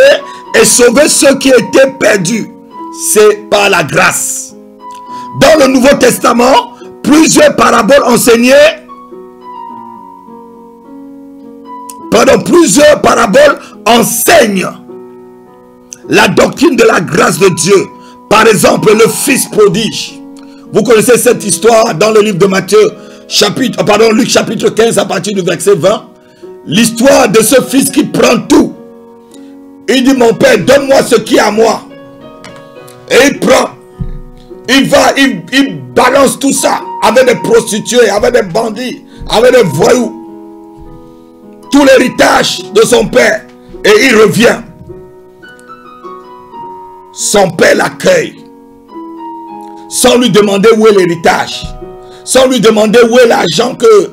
et sauver ceux qui étaient perdus. C'est par la grâce. Dans le Nouveau Testament, plusieurs paraboles enseignées. Plusieurs paraboles enseignent la doctrine de la grâce de Dieu. Par exemple, le fils prodige. Vous connaissez cette histoire dans le livre de Luc chapitre 15 à partir du verset 20. L'histoire de ce fils qui prend tout. Il dit, mon père, donne-moi ce qui est à moi. Et il prend. Il balance tout ça avec des prostituées, avec des bandits, avec des voyous. Tout l'héritage de son père. Et il revient. Son père l'accueille. Sans lui demander où est l'héritage. Sans lui demander où est l'argent que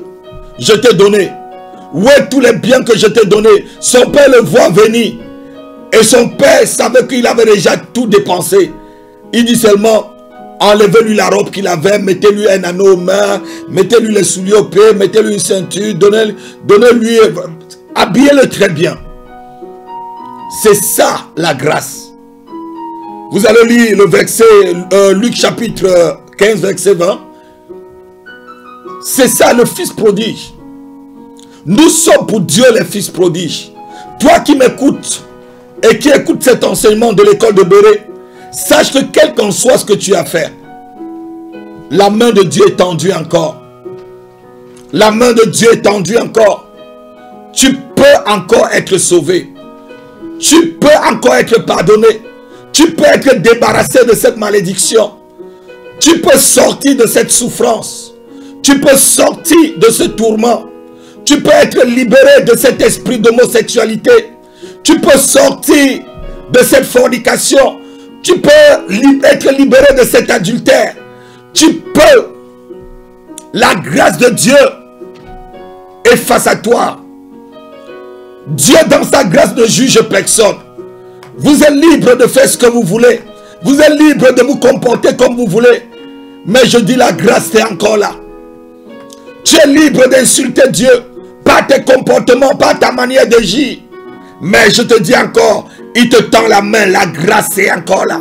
je t'ai donné. Où est tous les biens que je t'ai donnés. Son père le voit venir. Et son père savait qu'il avait déjà tout dépensé. Il dit seulement, enlevez-lui la robe qu'il avait, mettez-lui un anneau aux mains, mettez-lui les souliers aux pieds, mettez-lui une ceinture, donnez-lui, habillez-le très bien. C'est ça la grâce. Vous allez lire le verset, Luc chapitre 15, verset 20. C'est ça le fils prodige. Nous sommes pour Dieu les fils prodiges. Toi qui m'écoutes et qui écoutes cet enseignement de l'école de Béret, sache que quel qu'en soit ce que tu as fait, la main de Dieu est tendue encore. La main de Dieu est tendue encore. Tu peux encore être sauvé. Tu peux encore être pardonné. Tu peux être débarrassé de cette malédiction. Tu peux sortir de cette souffrance. Tu peux sortir de ce tourment. Tu peux être libéré de cet esprit d'homosexualité. Tu peux sortir de cette fornication. Tu peux être libéré de cet adultère. Tu peux. La grâce de Dieu est face à toi. Dieu dans sa grâce ne juge personne. Vous êtes libre de faire ce que vous voulez. Vous êtes libre de vous comporter comme vous voulez. Mais je dis la grâce est encore là. Tu es libre d'insulter Dieu par tes comportements, par ta manière d'agir. Mais je te dis encore, il te tend la main, la grâce est encore là.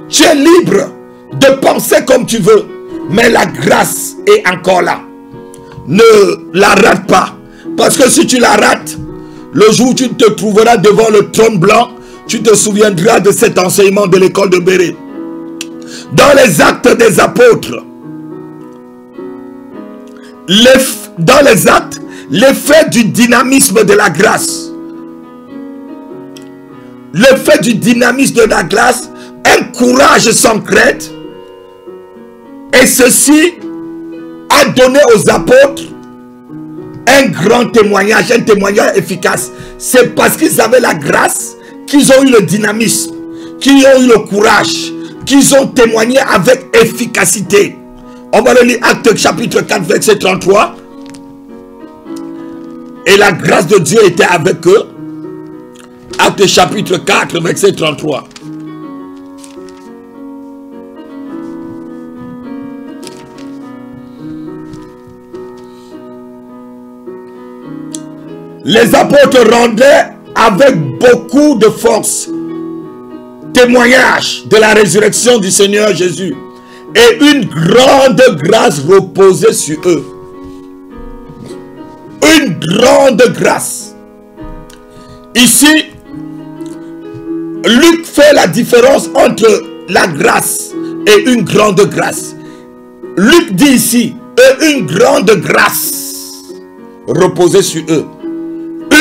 Tu es libre de penser comme tu veux, mais la grâce est encore là. Ne la rate pas. Parce que si tu la rates, le jour où tu te trouveras devant le trône blanc, tu te souviendras de cet enseignement de l'école de Béret. Dans les actes des apôtres, dans les actes, l'effet du dynamisme de la grâce. L'effet du dynamisme de la grâce, un courage sans crainte. Et ceci a donné aux apôtres un grand témoignage, un témoignage efficace. C'est parce qu'ils avaient la grâce qu'ils ont eu le dynamisme, qu'ils ont eu le courage, qu'ils ont témoigné avec efficacité. On va le lire Actes chapitre 4 verset 33. Et la grâce de Dieu était avec eux. Actes chapitre 4 verset 33. Les apôtres rendaient avec beaucoup de force témoignage de la résurrection du Seigneur Jésus. Et une grande grâce reposait sur eux. Une grande grâce. Ici, Luc fait la différence entre la grâce et une grande grâce. Luc dit ici, et une grande grâce reposait sur eux.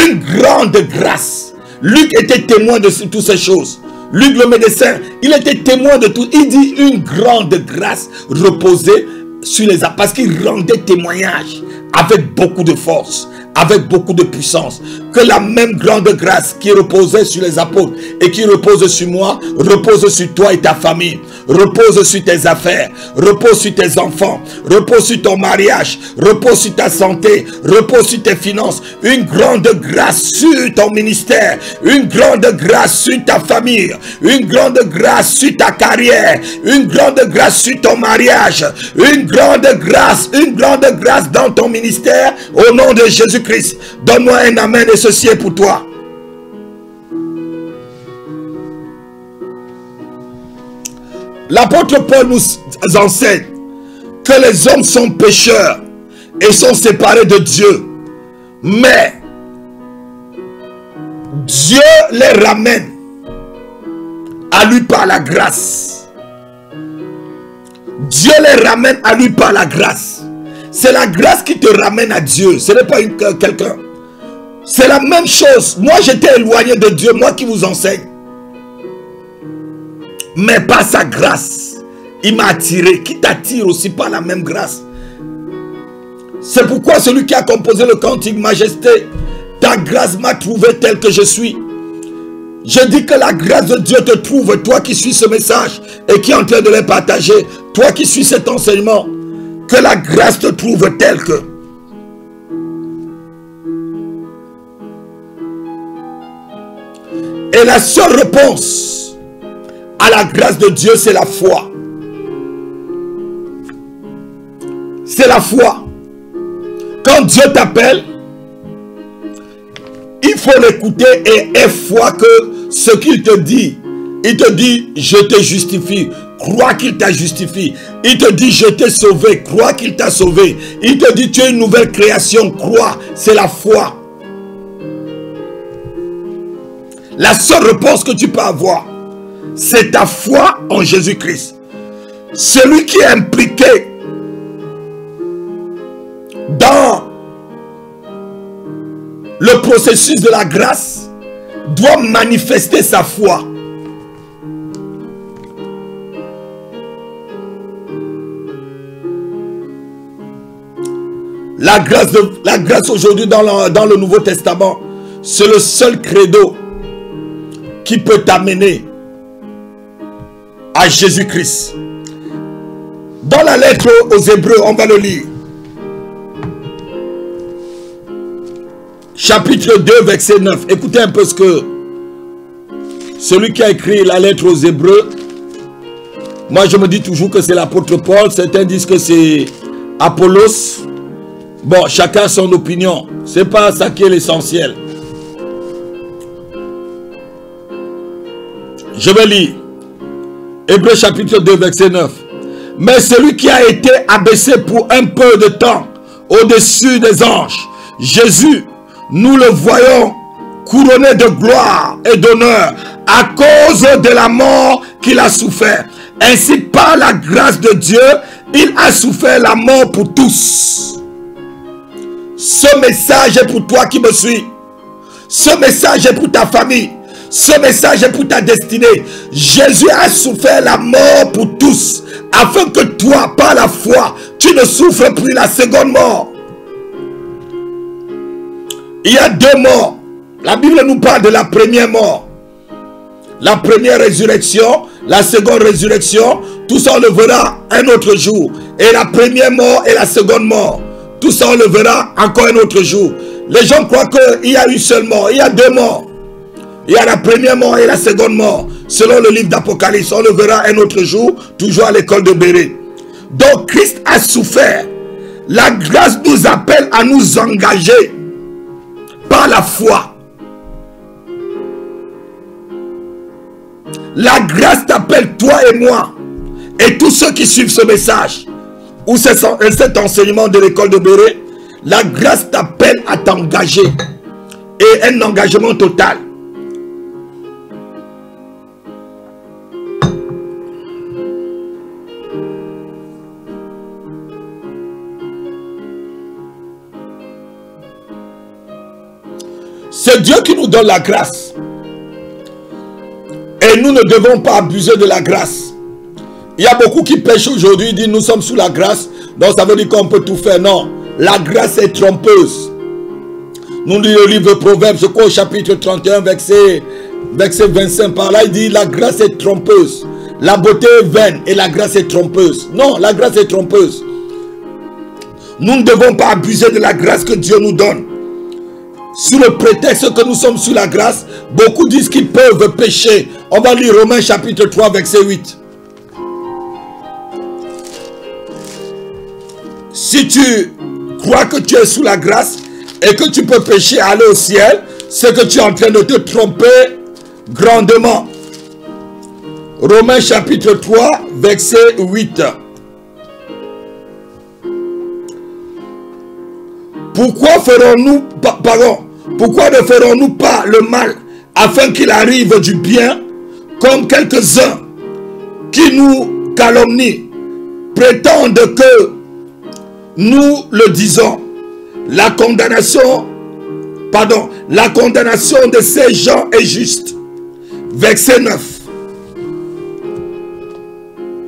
Une grande grâce. Luc était témoin de toutes ces choses. Luc le médecin, il était témoin de tout. Il dit une grande grâce reposait sur les apôtres. Parce qu'il rendait témoignage avec beaucoup de force, avec beaucoup de puissance. Que la même grande grâce qui reposait sur les apôtres et qui repose sur moi, repose sur toi et ta famille. repose sur tes affaires, repose sur tes enfants, repose sur ton mariage, repose sur ta santé, repose sur tes finances. Une grande grâce sur ton ministère, une grande grâce sur ta famille, une grande grâce sur ta carrière, une grande grâce sur ton mariage, une grande grâce dans ton ministère, au nom de Jésus-Christ. Donne-moi un amen et ceci est pour toi. L'apôtre Paul nous enseigne que les hommes sont pécheurs et sont séparés de Dieu. Mais Dieu les ramène à lui par la grâce. Dieu les ramène à lui par la grâce. C'est la grâce qui te ramène à Dieu. Ce n'est pas quelqu'un. C'est la même chose. Moi, j'étais éloigné de Dieu, moi qui vous enseigne. Mais par sa grâce, il m'a attiré. Qui t'attire aussi par la même grâce. C'est pourquoi celui qui a composé le cantique Majesté, ta grâce m'a trouvé tel que je suis. Je dis que la grâce de Dieu te trouve, toi qui suis ce message et qui est en train de le partager, toi qui suis cet enseignement, que la grâce te trouve tel que. Et la seule réponse à la grâce de Dieu, c'est la foi. C'est la foi. Quand Dieu t'appelle, il faut l'écouter et aie foi que ce qu'il te dit, il te dit je te justifie, crois qu'il t'a justifié. Il te dit je t'ai sauvé, crois qu'il t'a sauvé. Il te dit tu es une nouvelle création, crois, c'est la foi. La seule réponse que tu peux avoir, c'est ta foi en Jésus-Christ. Celui qui est impliqué dans le processus de la grâce doit manifester sa foi. La grâce aujourd'hui dans le Nouveau Testament, c'est le seul credo qui peut t'amener à Jésus-Christ. Dans la lettre aux Hébreux, on va le lire. Chapitre 2, verset 9. Écoutez un peu ce que celui qui a écrit la lettre aux Hébreux, moi je me dis toujours que c'est l'apôtre Paul, certains disent que c'est Apollos. Bon, chacun son opinion. C'est pas ça qui est l'essentiel. Je vais lire. Hébreux chapitre 2, verset 9. Mais celui qui a été abaissé pour un peu de temps au-dessus des anges, Jésus, nous le voyons couronné de gloire et d'honneur à cause de la mort qu'il a souffert. Ainsi, par la grâce de Dieu, il a souffert la mort pour tous. Ce message est pour toi qui me suis. Ce message est pour ta famille. Ce message est pour ta destinée. Jésus a souffert la mort pour tous, afin que toi, par la foi, tu ne souffres plus la seconde mort. Il y a deux morts. La Bible nous parle de la première mort. La première résurrection, la seconde résurrection, tout ça on le verra un autre jour. Et la première mort et la seconde mort, tout ça on le verra encore un autre jour. Les gens croient qu'il y a une seule mort. Il y a deux morts. Il y a la première mort et la seconde mort. Selon le livre d'Apocalypse, on le verra un autre jour, toujours à l'école de Béret. Donc Christ a souffert. La grâce nous appelle à nous engager par la foi. La grâce t'appelle, toi et moi, et tous ceux qui suivent ce message, ou cet enseignement de l'école de Béret. La grâce t'appelle à t'engager, et un engagement total. C'est Dieu qui nous donne la grâce. Et nous ne devons pas abuser de la grâce. Il y a beaucoup qui pêchent aujourd'hui, ils disent nous sommes sous la grâce. Donc ça veut dire qu'on peut tout faire. Non, la grâce est trompeuse. Nous lisons le livre de Proverbes, je crois au chapitre 31, verset 25. Par là, il dit la grâce est trompeuse. la beauté est vaine et la grâce est trompeuse. Non, la grâce est trompeuse. Nous ne devons pas abuser de la grâce que Dieu nous donne. Sous le prétexte que nous sommes sous la grâce, beaucoup disent qu'ils peuvent pécher. On va lire Romains chapitre 3, verset 8. Si tu crois que tu es sous la grâce et que tu peux pécher et aller au ciel, c'est que tu es en train de te tromper grandement. Romains chapitre 3, verset 8. Pourquoi ne ferons-nous pas le mal afin qu'il arrive du bien, comme quelques-uns qui nous calomnient, prétendent que nous le disons. La condamnation de ces gens est juste. Verset 9.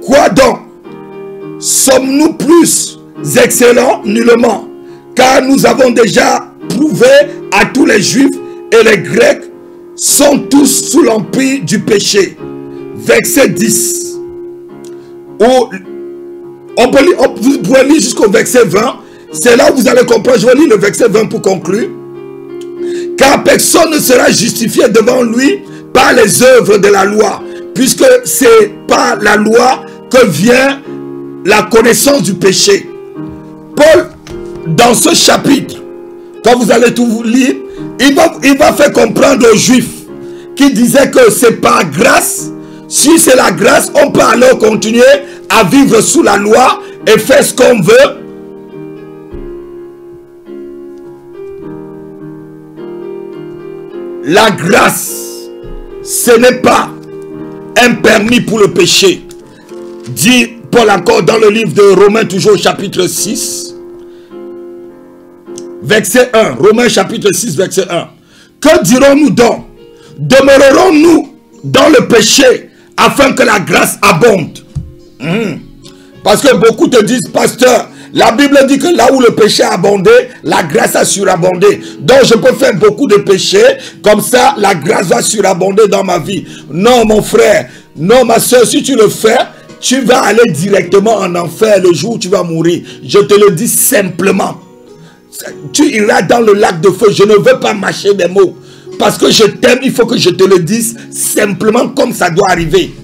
Quoi donc? Sommes-nous plus excellents? Nullement. Car nous avons déjà prouvé à tous les Juifs et les Grecs sont tous sous l'empire du péché. Verset 10. Vous pouvez lire jusqu'au verset 20. C'est là où vous allez comprendre. Je vais lire le verset 20 pour conclure. Car personne ne sera justifié devant lui par les œuvres de la loi, puisque c'est par la loi que vient la connaissance du péché. Paul, dans ce chapitre, quand vous allez tout lire, il va faire comprendre aux Juifs qui disaient que c'est par grâce. Si c'est la grâce, on peut alors continuer à vivre sous la loi et faire ce qu'on veut. La grâce, ce n'est pas un permis pour le péché. Dit Paul encore dans le livre de Romains, toujours chapitre 6. Verset 1, Romains chapitre 6, verset 1. Que dirons-nous donc? Demeurerons-nous dans le péché afin que la grâce abonde? Parce que beaucoup te disent, pasteur, la Bible dit que là où le péché a abondé, la grâce a surabondé. Donc je peux faire beaucoup de péchés, comme ça la grâce va surabonder dans ma vie. Non mon frère, non ma soeur, si tu le fais, tu vas aller directement en enfer le jour où tu vas mourir. Je te le dis simplement. Tu iras dans le lac de feu. Je ne veux pas mâcher des mots. Parce que je t'aime, il faut que je te le dise simplement comme ça doit arriver.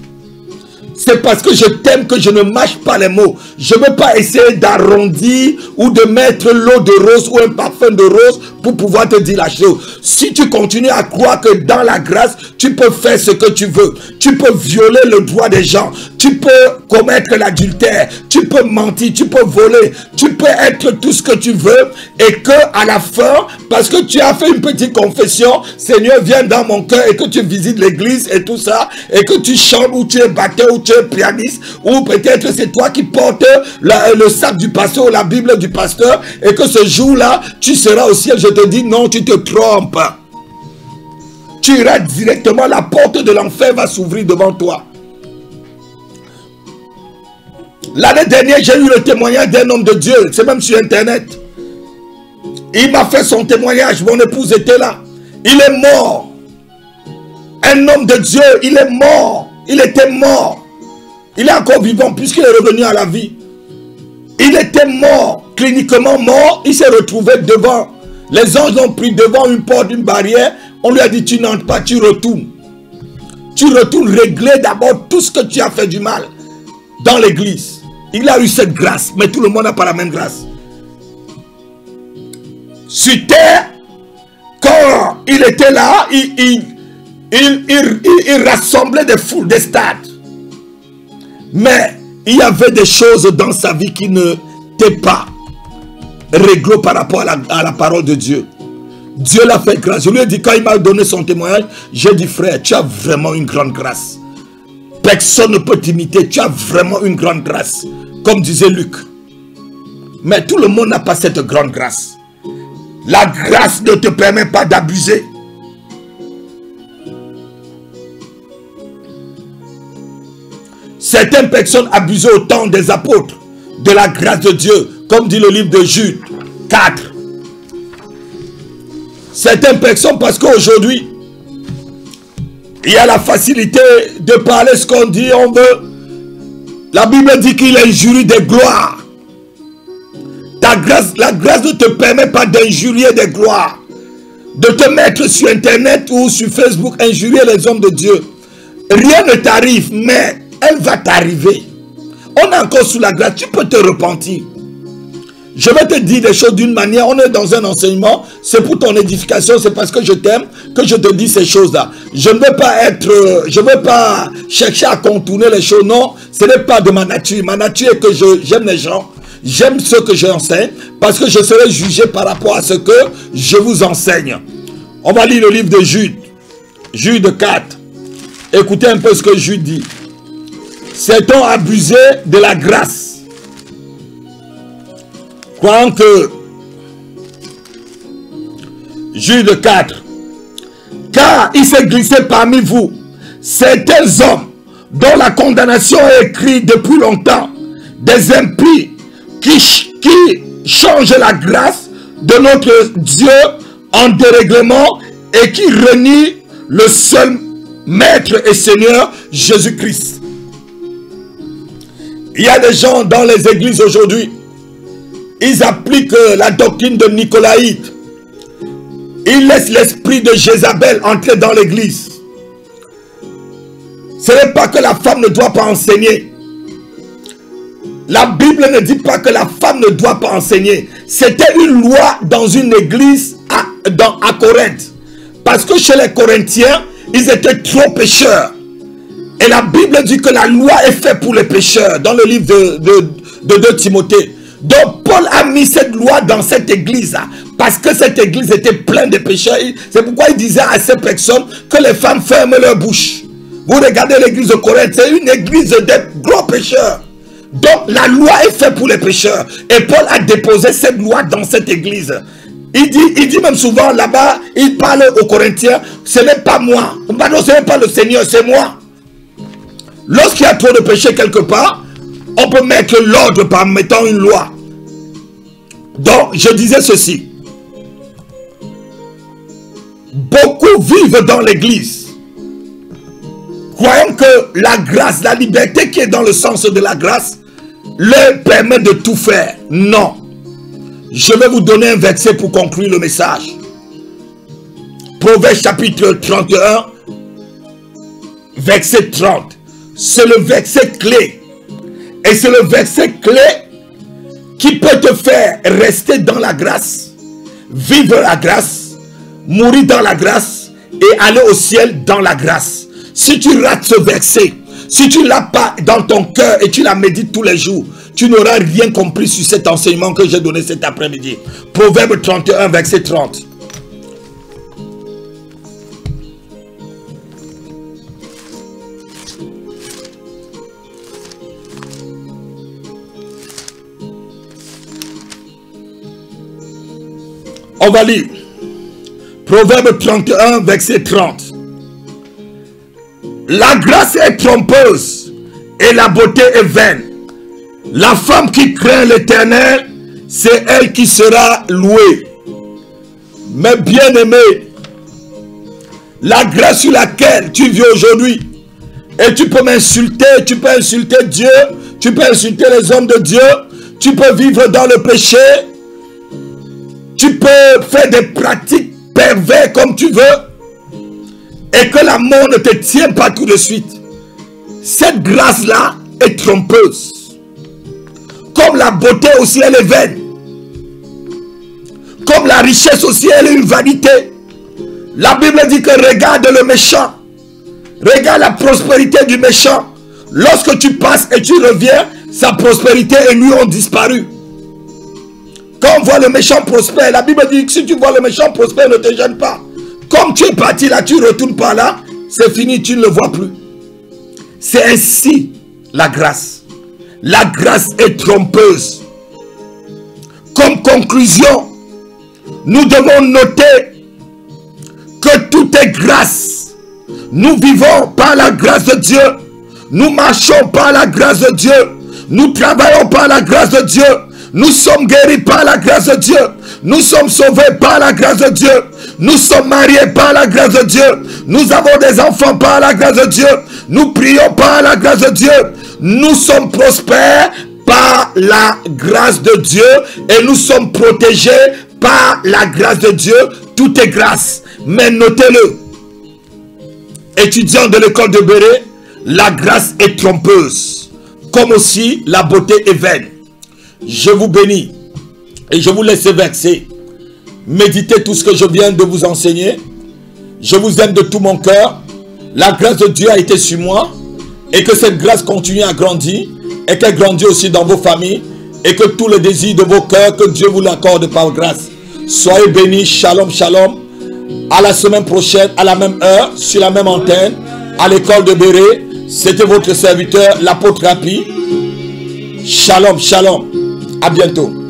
C'est parce que je t'aime que je ne mâche pas les mots. Je ne veux pas essayer d'arrondir ou de mettre l'eau de rose ou un parfum de rose pour pouvoir te dire la chose. Si tu continues à croire que dans la grâce, tu peux faire ce que tu veux. Tu peux violer le droit des gens. Tu peux commettre l'adultère. Tu peux mentir. Tu peux voler. Tu peux être tout ce que tu veux. Et que à la fin, parce que tu as fait une petite confession, Seigneur, viens dans mon cœur et que tu visites l'église et tout ça. Et que tu chantes ou tu es batteur ou tu es pianiste. Ou peut-être c'est toi qui portes le sac du pasteur ou la Bible du pasteur. Et que ce jour-là, tu seras au ciel. Je te dis non, tu te trompes. Tu iras directement, la porte de l'enfer va s'ouvrir devant toi. L'année dernière, j'ai eu le témoignage d'un homme de Dieu. C'est même sur internet. Il m'a fait son témoignage. Mon épouse était là. Il est mort. Un homme de Dieu, il est mort. Il était mort. Il est encore vivant puisqu'il est revenu à la vie. Il était mort, cliniquement mort. Il s'est retrouvé devant. Les anges l'ont pris devant une porte, une barrière. On lui a dit, tu n'entres pas, tu retournes. Tu retournes régler d'abord tout ce que tu as fait du mal dans l'église. Il a eu cette grâce, mais tout le monde n'a pas la même grâce. Sur terre, quand il était là, il rassemblait des foules, des stades. Mais il y avait des choses dans sa vie qui n'étaient pas réglées par rapport à la parole de Dieu. Dieu l'a fait grâce. Je lui ai dit, quand il m'a donné son témoignage, j'ai dit, frère, tu as vraiment une grande grâce. Personne ne peut t'imiter. Tu as vraiment une grande grâce. Comme disait Luc. Mais tout le monde n'a pas cette grande grâce. La grâce ne te permet pas d'abuser. Certaines personnes abusaient au temps des apôtres de la grâce de Dieu. Comme dit le livre de Jude 4. Certaines personnes, parce qu'aujourd'hui, Il y a la facilité de parler ce qu'on dit, on veut. La Bible dit qu'il injurie des gloires. La grâce ne te permet pas d'injurier des gloires. De te mettre sur Internet ou sur Facebook, injurier les hommes de Dieu. Rien ne t'arrive, mais elle va t'arriver. On est encore sous la grâce, tu peux te repentir. Je vais te dire des choses d'une manière, on est dans un enseignement, c'est pour ton édification, c'est parce que je t'aime que je te dis ces choses-là. Je ne veux pas chercher à contourner les choses, non, ce n'est pas de ma nature. Ma nature est que j'aime les gens, j'aime ce que j'enseigne, parce que je serai jugé par rapport à ce que je vous enseigne. On va lire le livre de Jude, Jude 4. Écoutez un peu ce que Jude dit. S'est-on abusé de la grâce? Croyant que Jude 4, car il s'est glissé parmi vous certains hommes dont la condamnation est écrite depuis longtemps, des impies qui changent la grâce de notre Dieu en dérèglement et qui renient le seul Maître et Seigneur Jésus-Christ. Il y a des gens dans les églises aujourd'hui, ils appliquent la doctrine de Nicolaïde. Ils laissent l'esprit de Jézabel entrer dans l'église. Ce n'est pas que la femme ne doit pas enseigner. La Bible ne dit pas que la femme ne doit pas enseigner. C'était une loi dans une église à Corinthe. Parce que chez les Corinthiens, ils étaient trop pécheurs. Et la Bible dit que la loi est faite pour les pécheurs. Dans le livre de 2 Timothée. Donc Paul a mis cette loi dans cette église parce que cette église était pleine de pécheurs. C'est pourquoi il disait à ces personnes que les femmes ferment leur bouche. Vous regardez l'église de Corinthe, c'est une église de gros pécheurs. Donc la loi est faite pour les pécheurs. Et Paul a déposé cette loi dans cette église. Il dit même souvent là-bas, il parle aux Corinthiens, ce n'est pas moi. Pardon, ce n'est pas le Seigneur, c'est moi. Lorsqu'il y a trop de péché quelque part, on peut mettre l'ordre par mettant une loi. Donc, je disais ceci. Beaucoup vivent dans l'église, croyant que la grâce, la liberté qui est dans le sens de la grâce, leur permet de tout faire. Non. Je vais vous donner un verset pour conclure le message. Proverbe chapitre 31, verset 30. C'est le verset clé. Et c'est le verset clé qui peut te faire rester dans la grâce, vivre la grâce, mourir dans la grâce et aller au ciel dans la grâce. Si tu rates ce verset, si tu ne l'as pas dans ton cœur et tu la médites tous les jours, tu n'auras rien compris sur cet enseignement que j'ai donné cet après-midi. Proverbe 31, verset 30. On va lire. Proverbe 31, verset 30. La grâce est trompeuse et la beauté est vaine. La femme qui craint l'Éternel, c'est elle qui sera louée. Mais bien aimé, la grâce sur laquelle tu vis aujourd'hui, et tu peux m'insulter, tu peux insulter Dieu, tu peux insulter les hommes de Dieu, tu peux vivre dans le péché, tu peux faire des pratiques perverses comme tu veux, et que la mort ne te tient pas tout de suite. Cette grâce-là est trompeuse. Comme la beauté aussi, elle est vaine. Comme la richesse aussi, elle est une vanité. La Bible dit que regarde le méchant. Regarde la prospérité du méchant. Lorsque tu passes et tu reviens, sa prospérité et lui ont disparu. Quand on voit le méchant prospère, la Bible dit que si tu vois le méchant prospère, ne te gêne pas. Comme tu es parti là, tu retournes par là, c'est fini, tu ne le vois plus. C'est ainsi la grâce. La grâce est trompeuse. Comme conclusion, nous devons noter que tout est grâce. Nous vivons par la grâce de Dieu. Nous marchons par la grâce de Dieu. Nous travaillons par la grâce de Dieu. Nous sommes guéris par la grâce de Dieu. Nous sommes sauvés par la grâce de Dieu. Nous sommes mariés par la grâce de Dieu. Nous avons des enfants par la grâce de Dieu. Nous prions par la grâce de Dieu. Nous sommes prospères par la grâce de Dieu. Et nous sommes protégés par la grâce de Dieu. Tout est grâce. Mais notez-le. Étudiants de l'école de Béret, la grâce est trompeuse. Comme aussi la beauté est vaine. Je vous bénis. Et je vous laisse verser. Méditez tout ce que je viens de vous enseigner. Je vous aime de tout mon cœur. La grâce de Dieu a été sur moi. Et que cette grâce continue à grandir. Et qu'elle grandit aussi dans vos familles. Et que tous les désirs de vos cœurs, que Dieu vous l'accorde par grâce. Soyez bénis. Shalom, shalom. À la semaine prochaine, à la même heure, sur la même antenne, à l'école de Béret. C'était votre serviteur, l'apôtre Rapi. Shalom, shalom. À bientôt.